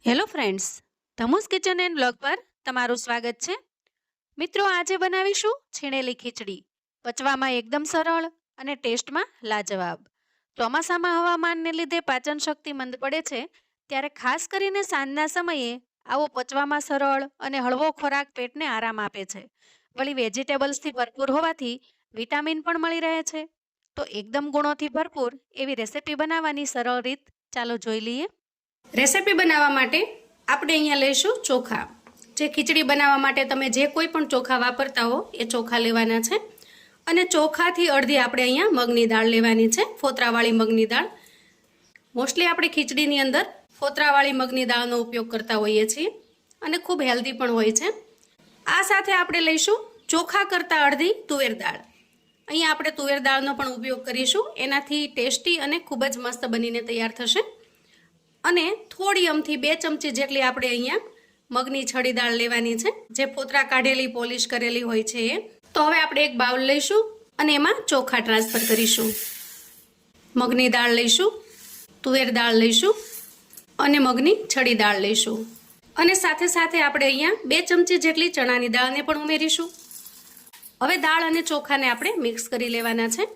Hello friends, ધમુસ kitchen and blog પર તમારું સ્વાગત છે. મિત્રો, આજે બનાવીશું છીણેલી ખીચડી. પચવામાં એકદમ સરળ અને ટેસ્ટમાં લાજવાબ. ચોમાસામાં હવામાનને લીધે પાચન શક્તિ મંદ પડે છે, ત્યારે ખાસ કરીને સાંજના સમયે આવો પચવામાં સરળ અને હળવો ખોરાક પેટને આરામ આપે છે. વળી વેજીટેબલ્સથી ભરપૂર હોવાથી વિટામિન પણ મળી રહે છે. તો એકદમ ગુણોથી ભરપૂર એવી રેસીપી બનાવવાની સરળ રીત ચાલો જોઈ લઈએ. રેસીપી બનાવવા માટે આપણે અહીંયા લઈશું ચોખા. જે ખીચડી બનાવવા માટે તમે જે કોઈ પણ ચોખા વાપરતા હો એ ચોખા લેવાના છે. અને ચોખાથી અડધી આપણે અહીંયા મગની દાળ લેવાની છે, ફોતરાવાળી મગની દાળ. મોસ્ટલી આપણે ખીચડીની અંદર ફોતરાવાળી મગની દાળનો ઉપયોગ કરતા હોઈએ છીએ અને ખૂબ હેલ્ધી પણ હોય છે. આ સાથે આપણે લઈશું ચોખા કરતાં અડધી તુવેર દાળ. અહીંયા આપણે તુવેર દાળનો પણ ઉપયોગ કરીશું, એનાથી ટેસ્ટી અને ખૂબ જ મસ્ત બનીને તૈયાર થશે. અને થોડી અમથી 2 ચમચી જેટલી આપણે અહીંયા મગની છડી દાળ લેવાની છે, જે ફોતરા કાઢેલી પોલિશ કરેલી હોય છે એ. તો હવે આપણે એક બાઉલ લઈશું અને એમાં ચોખા ટ્રાન્સફર કરીશું. મગની દાળ લઈશું, તુવેર દાળ લઈશું અને મગની છડી દાળ લઈશું. અને સાથે સાથે આપણે અહીંયા 2 ચમચી જેટલી ચણાની દાળને પણ ઉમેરીશું. હવે દાળ અને ચોખાને આપણે મિક્સ કરી લેવાના છે.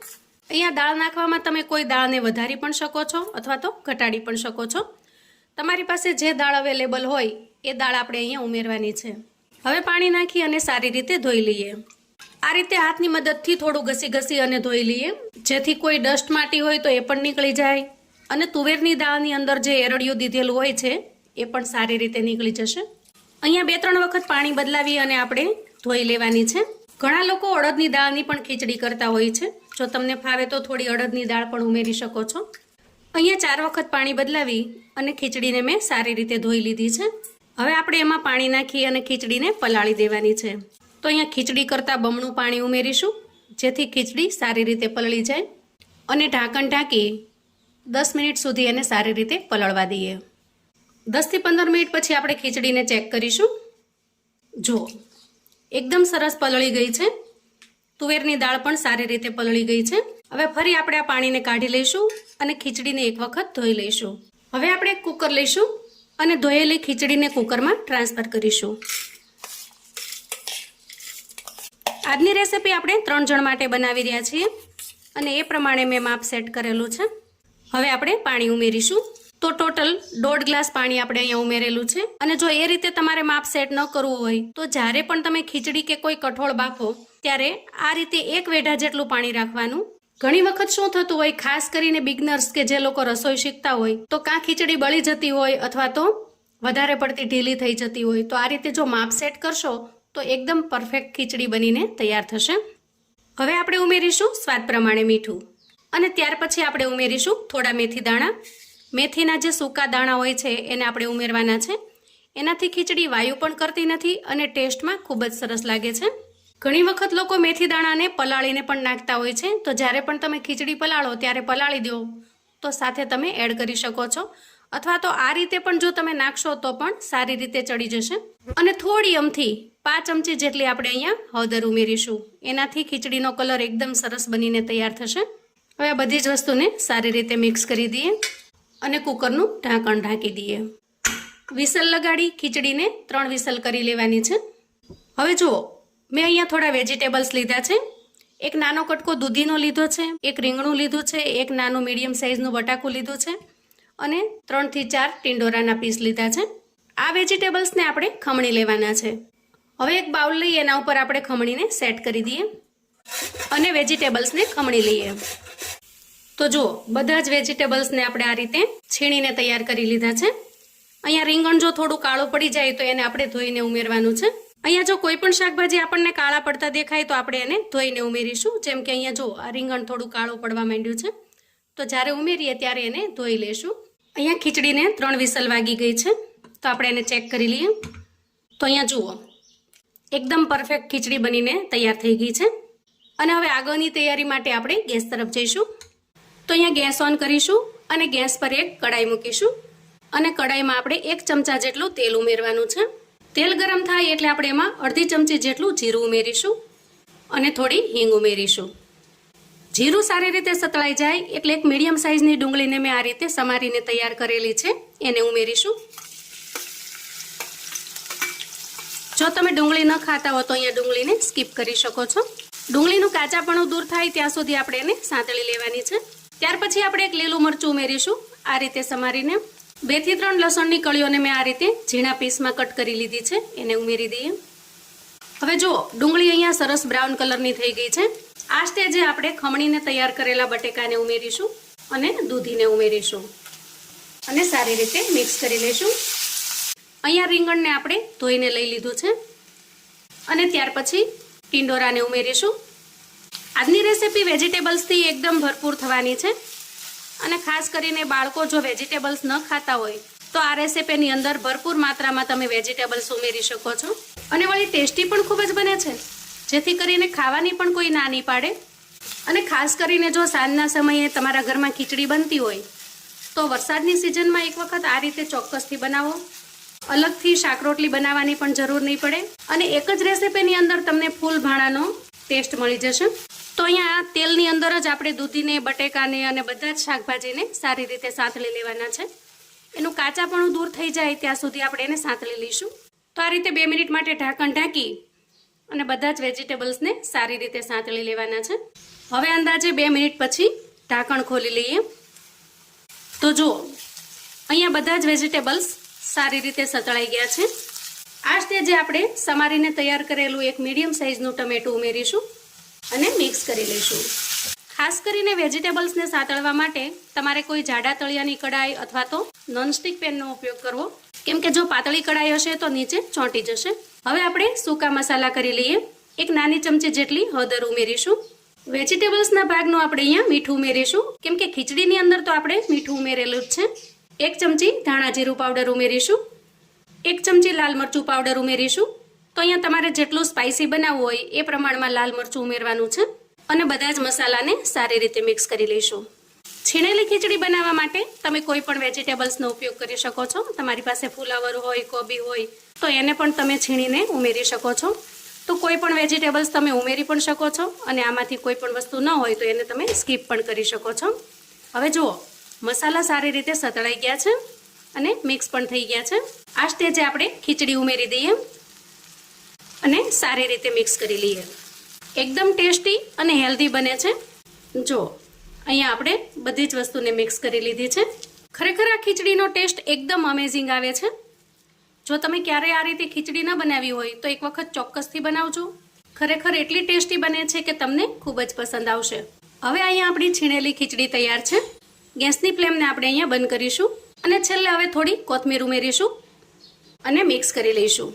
અહીંયા દાળ નાખવામાં તમે કોઈ દાળને વધારી પણ શકો છો અથવા તો ઘટાડી પણ શકો છો. તમારી પાસે જે દાળ અવેલેબલ હોય એ દાળ આપણે અહીંયા ઉમેરવાની છે. હવે પાણી નાખી અને સારી રીતે ધોઈ લઈએ. આ રીતે હાથની મદદથી થોડું ઘસી અને ધોઈ લઈએ, જેથી કોઈ ડસ્ટ માટી હોય તો એ પણ નીકળી જાય અને તુવેરની દાળની અંદર જે એરડિયું દીધેલું હોય છે એ પણ સારી રીતે નીકળી જશે. અહીંયા 2-3 વખત પાણી બદલાવી અને આપણે ધોઈ લેવાની છે. ઘણા લોકો અડદની દાળની પણ ખીચડી કરતા હોય છે. જો તમને ફાવે તો થોડી અડદની દાળ પણ ઉમેરી શકો છો. અહીંયા 4 વખત પાણી બદલાવી અને ખીચડીને મેં સારી રીતે ધોઈ લીધી છે. હવે આપણે એમાં પાણી નાખી અને ખીચડીને પલાળી દેવાની છે. તો અહીંયા ખીચડી કરતાં બમણું પાણી ઉમેરીશું, જેથી ખીચડી સારી રીતે પલળી જાય. અને ઢાંકણ ઢાંકી 10 મિનિટ સુધી એને સારી રીતે પલળવા દઈએ. 10 થી 15 મિનિટ પછી આપણે ખીચડીને ચેક કરીશું. જો એકદમ સરસ પલળી ગઈ છે. તુવેરની દાળ પણ સારી રીતે પલળી ગઈ છે. હવે ફરી આપણે આ પાણીને કાઢી લઈશું અને ખીચડીને એક વખત ધોઈ લઈશું. હવે આપણે એક કુકર લઈશું અને ધોયેલી ખીચડીને કુકરમાં ટ્રાન્સફર કરીશું. આજની રેસીપી આપણે 3 જણ માટે બનાવી રહ્યા છીએ અને એ પ્રમાણે મેં માપ સેટ કરેલું છે. હવે આપણે પાણી ઉમેરીશું. તો ટોટલ 1.5 ગ્લાસ પાણી આપણે અહીંયા ઉમેરેલું છે. અને જો એ રીતે તમારે માપ સેટ ન કરવું હોય તો જ્યારે પણ તમે ખીચડી કે કોઈ કઠોળ બાફો ત્યારે આ રીતે 1 વેઢા જેટલું પાણી રાખવાનું. ઘણી વખત શું થતું હોય, ખાસ કરીને બિગનર્સ કે જે લોકો રસોઈ શીખતા હોય, તો કાં ખીચડી બળી જતી હોય અથવા તો વધારે પડતી ઢીલી થઈ જતી હોય. તો આ રીતે જો માપ સેટ કરશો તો એકદમ પરફેક્ટ ખીચડી બનીને તૈયાર થશે. હવે આપણે ઉમેરીશું સ્વાદ પ્રમાણે મીઠું અને ત્યાર પછી આપણે ઉમેરીશું થોડા મેથી દાણા. મેથીના જે સૂકા દાણા હોય છે એને આપણે ઉમેરવાના છે. એનાથી ખીચડી વાયુ પણ કરતી નથી અને ટેસ્ટમાં ખૂબ જ સરસ લાગે છે. ઘણી વખત લોકો મેથી દાણાને પલાળીને પણ નાખતા હોય છે. તો જ્યારે પણ તમે ખીચડી પલાળો ત્યારે પલાળી દો, તો સાથે તમે એડ કરી શકો છો. અથવા તો આ રીતે પણ જો તમે નાખશો તો પણ સારી રીતે ચડી જશે. અને થોડી અમથી 5 ચમચી જેટલી આપણે અહીંયા હળદર ઉમેરીશું. એનાથી ખીચડીનો કલર એકદમ સરસ બનીને તૈયાર થશે. હવે આ બધી જ વસ્તુને સારી રીતે મિક્સ કરી દઈએ અને કુકરનું ઢાંકણ ઢાંકી દઈએ. વિસલ લગાડી ખીચડીને 3 વિસલ કરી લેવાની છે. હવે જુઓ, મેં અહીંયા થોડા વેજીટેબલ્સ લીધા છે. એક નાનો કટકો દૂધીનો લીધો છે, એક રીંગણું લીધું છે, એક નાનું મીડિયમ સાઇઝનું બટાકું લીધું છે અને 3 થી 4 ટિંડોરાના પીસ લીધા છે. આ વેજીટેબલ્સને આપણે ખમણી લેવાના છે. હવે એક બાઉલ લઈ એના ઉપર આપણે ખમણીને સેટ કરી દઈએ અને વેજીટેબલ્સને ખમણી લઈએ. તો જુઓ, બધા જ વેજીટેબલ્સને આપણે આ રીતે છીણીને તૈયાર કરી લીધા છે. અહીંયા રીંગણ જો થોડું કાળું પડી જાય તો એને આપણે ધોઈને ઉમેરવાનું છે. અહીંયા જો કોઈ પણ શાકભાજી આપણને કાળા પડતા દેખાય તો આપણે એને ધોઈને ઉમેરીશું. જેમ કે અહીંયા જો આ રીંગણ થોડું કાળું પડવા માંડ્યું છે, તો જ્યારે ઉમેરીએ ત્યારે એને ધોઈ લેશું. અહીંયા ખીચડીને 3 વિસલ વાગી ગઈ છે, તો આપણે એને ચેક કરી લઈએ. તો અહીંયા જુઓ, એકદમ પરફેક્ટ ખીચડી બનીને તૈયાર થઈ ગઈ છે. અને હવે આગળની તૈયારી માટે આપણે ગેસ તરફ જઈશું. તો અહીંયા ગેસ ઓન કરીશું અને ગેસ પર એક કડાઈ મૂકીશું અને કડાઈમાં આપણે 1 ચમચા જેટલું તેલ ઉમેરવાનું છે. તેલ ગરમ થાય એટલે આપણે એમાં અડધી ચમચી જેટલું જીરું ઉમેરીશું અને થોડી હિંગ ઉમેરીશું. જીરું સારી રીતે સતળાઈ જાય એટલે એક મીડિયમ સાઇઝની ડુંગળીને મેં આ રીતે સમારીને તૈયાર કરેલી છે એને ઉમેરીશું. તમે ડુંગળી ન ખાતા હો તો અહીંયા ડુંગળીને સ્કીપ કરી શકો છો. ડુંગળીનું કાચાપણું દૂર થાય ત્યાં સુધી આપણે એને સાંતળી લેવાની છે. ત્યાર પછી આપણે એક લીલું મરચું ઉમેરીશું આ રીતે સમારીને. 2 થી 3 લસણની કળીઓને મેં આ રીતે ઝીણા પીસમાં કટ કરી લીધી છે, એને ઉમેરી દઈએ. હવે જો ડુંગળી અહીંયા સરસ બ્રાઉન કલરની થઈ ગઈ છે. આ સ્ટેજે આપણે ખમણીને તૈયાર કરેલા બટેકાને ઉમેરીશું અને દૂધીને ઉમેરીશું અને સારી રીતે મિક્સ કરી લઈશું. અહીંયા રીંગણને આપણે ધોઈને લઈ લીધું છે અને ત્યાર પછી ટિંડોરાને ઉમેરીશું. આજની રેસીપી વેજીટેબલ્સથી એકદમ ભરપૂર થવાની છે અને ખાસ કરીને બાળકો જો વેજીટેબલ્સ ન ખાતા હોય તો આ રેસીપીની અંદર ભરપૂર માત્રામાં તમે વેજીટેબલ્સ ઉમેરી શકો છો અને વળી ટેસ્ટી પણ ખૂબ જ બને છે, જેથી કરીને ખાવાની પણ કોઈ ના નહીં પાડે. અને ખાસ કરીને જો સાંજના સમયે તમારા ઘરમાં ખીચડી બનતી હોય તો વરસાદની સિઝનમાં એક વખત આ રીતે ચોક્કસથી બનાવો. અલગથી શાક રોટલી બનાવવાની પણ જરૂર નહીં પડે અને એક જ રેસીપીની અંદર તમને ફૂલ ભાણાનો ટેસ્ટ મળી જશે. તો અહીંયા તેલની અંદર જ આપણે દૂધીને, બટેકાને અને બધા જ શાકભાજીને સારી રીતે સાંતળી લેવાના છે. એનું કાચાપણું દૂર થઈ જાય ત્યાં સુધી આપણે એને સાંતળી લઈશું. તો આ રીતે 2 મિનિટ માટે ઢાંકણ ઢાંકી અને બધા જ વેજીટેબલ્સને સારી રીતે સાંતળી લેવાના છે. હવે અંદાજે 2 મિનિટ પછી ઢાંકણ ખોલી લઈએ. તો જુઓ અહીંયા બધા જ વેજીટેબલ્સ સારી રીતે સતળાઈ ગયા છે. આ સ્ટેજે આપણે સમારીને તૈયાર કરેલું એક મીડિયમ સાઇઝનું ટમેટું ઉમેરીશું અને મિક્સ કરી લઈશું. ખાસ કરીને વેજીટેબલ્સને સાતળવા માટે તમારે કોઈ જાડા તળિયાની કડાઈ અથવા તો નોનસ્ટિક પેનનો ઉપયોગ કરવો, કેમ કે જો પાતળી કડાઈ હશે તો નીચે ચોંટી જશે. હવે આપણે સૂકા મસાલા કરી લઈએ. 1 નાની ચમચી જેટલી હળદર ઉમેરીશું. વેજીટેબલ્સના ભાગનું આપણે અહીંયા મીઠું ઉમેરીશું, કેમ કે ખીચડીની અંદર તો આપણે મીઠું ઉમેરેલું જ છે. 1 ચમચી ધાણા જીરું પાવડર ઉમેરીશું. 1 ચમચી લાલ મરચું પાવડર ઉમેરીશું. તો અહીંયા તમારે જેટલું સ્પાઇસી બનાવવું હોય એ પ્રમાણમાં લાલ મરચું ઉમેરવાનું છે અને બધા જ મસાલાને સારી રીતે મિક્સ કરી લઈશું. છીણેલી ખીચડી બનાવવા માટે તમે કોઈ પણ વેજીટેબલ્સનો ઉપયોગ કરી શકો છો. તમારી પાસે ફુલાવર હોય, કોબી હોય તો એને પણ તમે છીણીને ઉમેરી શકો છો. તો કોઈ પણ વેજીટેબલ્સ તમે ઉમેરી પણ શકો છો અને આમાંથી કોઈ પણ વસ્તુ ન હોય તો એને તમે સ્કીપ પણ કરી શકો છો. હવે જુઓ મસાલા સારી રીતે સતળાઈ ગયા છે અને મિક્સ પણ થઈ ગયા છે. આ સ્ટેજે આપણે ખીચડી ઉમેરી દઈએ અને સારી રીતે મિક્સ કરી લઈએ. એકદમ ટેસ્ટી અને હેલ્ધી બને છે. જો અહીંયા આપણે બધી જ વસ્તુને મિક્સ કરી લીધી છે. ખરેખર આ ખીચડીનો ટેસ્ટ એકદમ અમેઝિંગ આવે છે. જો તમે ક્યારેય આ રીતે ખીચડી ન બનાવી હોય તો એક વખત ચોક્કસથી બનાવજો. ખરેખર એટલી ટેસ્ટી બને છે કે તમને ખૂબ જ પસંદ આવશે. હવે અહીંયા આપણી છીણેલી ખીચડી તૈયાર છે. ગેસની ફ્લેમને આપણે અહીંયા બંધ કરીશું અને છેલ્લે હવે થોડી કોથમીર ઉમેરીશું અને મિક્સ કરી લઈશું.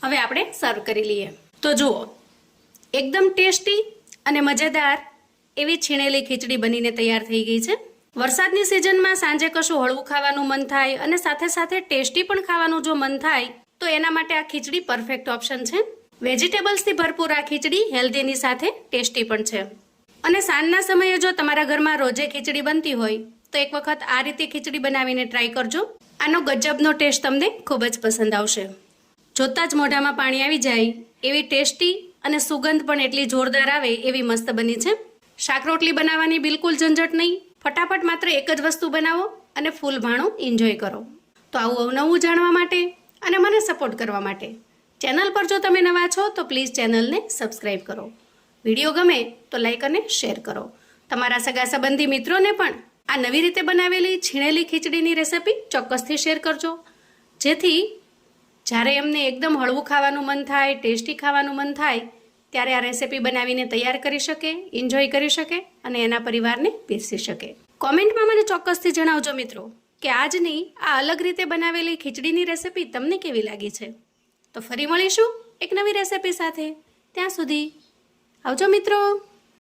હવે આપણે સર્વ કરી લઈએ. તો જુઓ એકદમ ટેસ્ટી અને મજેદાર એવી છીણેલી ખીચડી બનીને તૈયાર થઈ ગઈ છે. વરસાદની સિઝનમાં સાંજે કશું હળવું ખાવાનું મન થાય અને સાથે સાથે ટેસ્ટી પણ ખાવાનું જો મન થાય તો એના માટે આ ખીચડી પરફેક્ટ ઓપ્શન છે. વેજીટેબલ્સથી ભરપૂર આ ખીચડી હેલ્ધીની સાથે ટેસ્ટી પણ છે. અને સાંજના સમયે જો તમારા ઘરમાં રોજે ખીચડી બનતી હોય તો એક વખત આ રીતે ખીચડી બનાવીને ટ્રાય કરજો. આનો ગજબનો ટેસ્ટ તમને ખૂબ જ પસંદ આવશે. જોતાં જ મોઢામાં પાણી આવી જાય એવી ટેસ્ટી અને સુગંધ પણ એટલી જોરદાર આવે એવી મસ્ત બની છે. શાક રોટલી બનાવવાની બિલકુલ ઝંઝટ નહીં. ફટાફટ માત્ર એક જ વસ્તુ બનાવો અને ફૂલ ભાણું એન્જોય કરો. તો આવું નવું જાણવા માટે અને મને સપોર્ટ કરવા માટે ચેનલ પર જો તમે નવા છો તો પ્લીઝ ચેનલને સબસ્ક્રાઈબ કરો. વિડીયો ગમે તો લાઈક અને શેર કરો. તમારા સગા સંબંધી મિત્રોને પણ આ નવી રીતે બનાવેલી છીણેલી ખીચડીની રેસિપી ચોક્કસથી શેર કરજો, જેથી જ્યારે એમને એકદમ હળવું ખાવાનું મન થાય, ટેસ્ટી ખાવાનું મન થાય ત્યારે આ રેસિપી બનાવીને તૈયાર કરી શકે, એન્જોય કરી શકે અને એના પરિવારને પીરસી શકે. કોમેન્ટમાં મને ચોક્કસથી જણાવજો મિત્રો કે આજની આ અલગ રીતે બનાવેલી ખીચડીની રેસિપી તમને કેવી લાગી છે. તો ફરી મળીશું એક નવી રેસિપી સાથે. ત્યાં સુધી આવજો મિત્રો.